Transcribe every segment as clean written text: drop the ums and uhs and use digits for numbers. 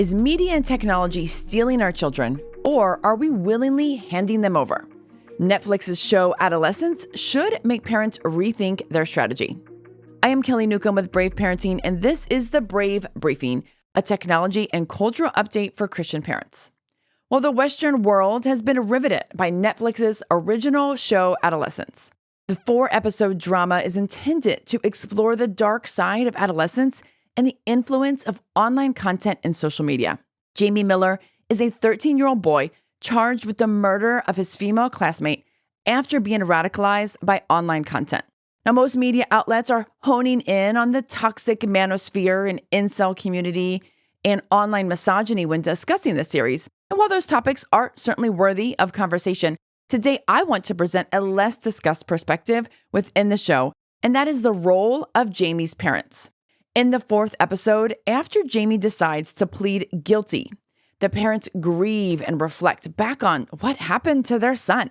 Is media and technology stealing our children, or are we willingly handing them over? Netflix's show Adolescence should make parents rethink their strategy. I am Kelly Newcomb with Brave Parenting, and this is the Brave Briefing, a technology and cultural update for Christian parents. Well, the Western world has been riveted by Netflix's original show Adolescence. The 4-episode drama is intended to explore the dark side of adolescence and the influence of online content and social media. Jamie Miller is a 13-year-old boy charged with the murder of his female classmate after being radicalized by online content. Now, most media outlets are honing in on the toxic manosphere and incel community and online misogyny when discussing the series. And while those topics are certainly worthy of conversation, today I want to present a less discussed perspective within the show, and that is the role of Jamie's parents. In the 4th episode, after Jamie decides to plead guilty, the parents grieve and reflect back on what happened to their son.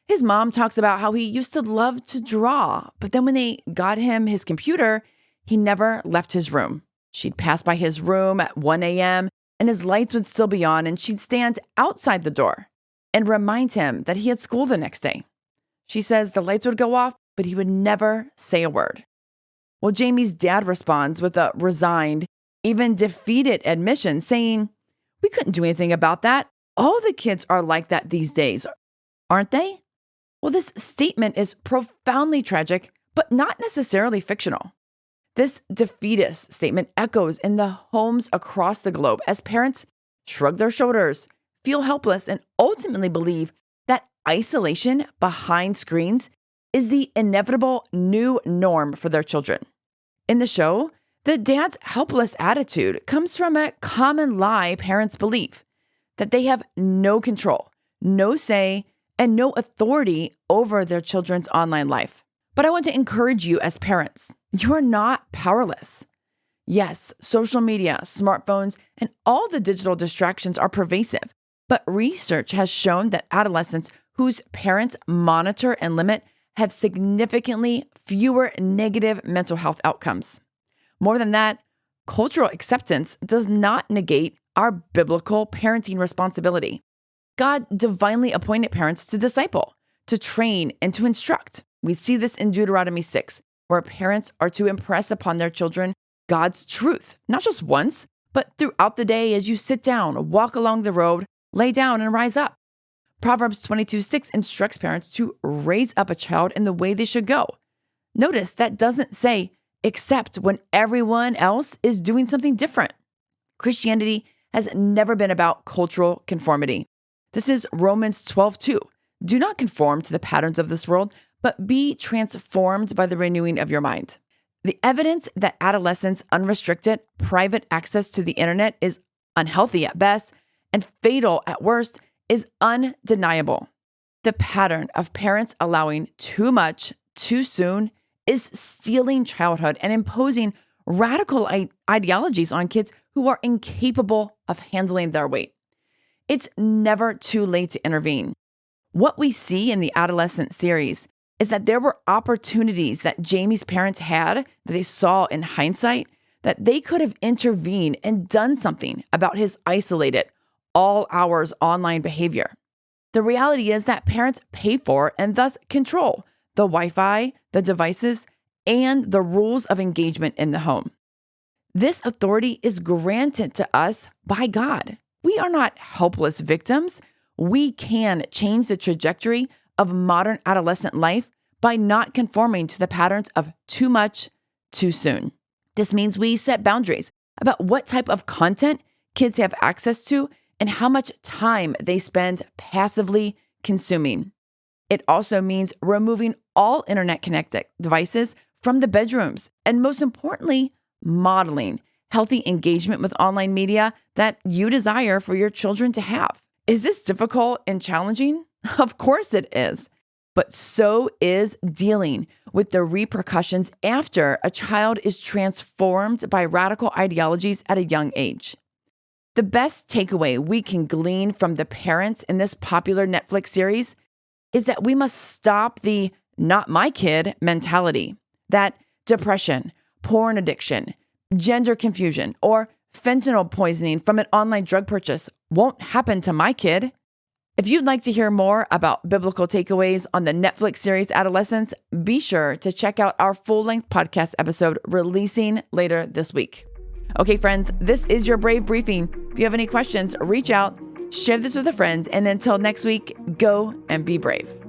His mom talks about how he used to love to draw, but then when they got him his computer, he never left his room. She'd pass by his room at 1 a.m., and his lights would still be on, and she'd stand outside the door and remind him that he had school the next day. She says the lights would go off, but he would never say a word. Well, Jamie's dad responds with a resigned, even defeated admission, saying, "We couldn't do anything about that. All the kids are like that these days, aren't they?" Well, this statement is profoundly tragic, but not necessarily fictional. This defeatist statement echoes in the homes across the globe as parents shrug their shoulders, feel helpless, and ultimately believe that isolation behind screens is the inevitable new norm for their children. In the show, the dad's helpless attitude comes from a common lie parents believe, that they have no control, no say, and no authority over their children's online life. But I want to encourage you as parents, you're not powerless. Yes, social media, smartphones, and all the digital distractions are pervasive, but research has shown that adolescents whose parents monitor and limit have significantly fewer negative mental health outcomes. More than that, cultural acceptance does not negate our biblical parenting responsibility. God divinely appointed parents to disciple, to train, and to instruct. We see this in Deuteronomy 6, where parents are to impress upon their children God's truth, not just once, but throughout the day as you sit down, walk along the road, lay down, and rise up. Proverbs 22:6 instructs parents to raise up a child in the way they should go. Notice that doesn't say, except when everyone else is doing something different. Christianity has never been about cultural conformity. This is Romans 12:2. Do not conform to the patterns of this world, but be transformed by the renewing of your mind. The evidence that adolescents' unrestricted, private access to the internet is unhealthy at best and fatal at worst is undeniable. The pattern of parents allowing too much, too soon, is stealing childhood and imposing radical ideologies on kids who are incapable of handling their weight. It's never too late to intervene. What we see in the Adolescent series is that there were opportunities that Jamie's parents had that they saw in hindsight that they could have intervened and done something about his isolated, all hours online behavior. The reality is that parents pay for and thus control the Wi-Fi, the devices, and the rules of engagement in the home. This authority is granted to us by God. We are not helpless victims. We can change the trajectory of modern adolescent life by not conforming to the patterns of too much, too soon. This means we set boundaries about what type of content kids have access to and how much time they spend passively consuming. It also means removing all internet-connected devices from the bedrooms, and most importantly, modeling healthy engagement with online media that you desire for your children to have. Is this difficult and challenging? Of course it is. But so is dealing with the repercussions after a child is transformed by radical ideologies at a young age. The best takeaway we can glean from the parents in this popular Netflix series is that we must stop the not my kid mentality, that depression, porn addiction, gender confusion, or fentanyl poisoning from an online drug purchase won't happen to my kid. If you'd like to hear more about biblical takeaways on the Netflix series Adolescence, be sure to check out our full-length podcast episode releasing later this week. Okay, friends, this is your Brave Briefing. If you have any questions, reach out, share this with a friend, and until next week, go and be brave.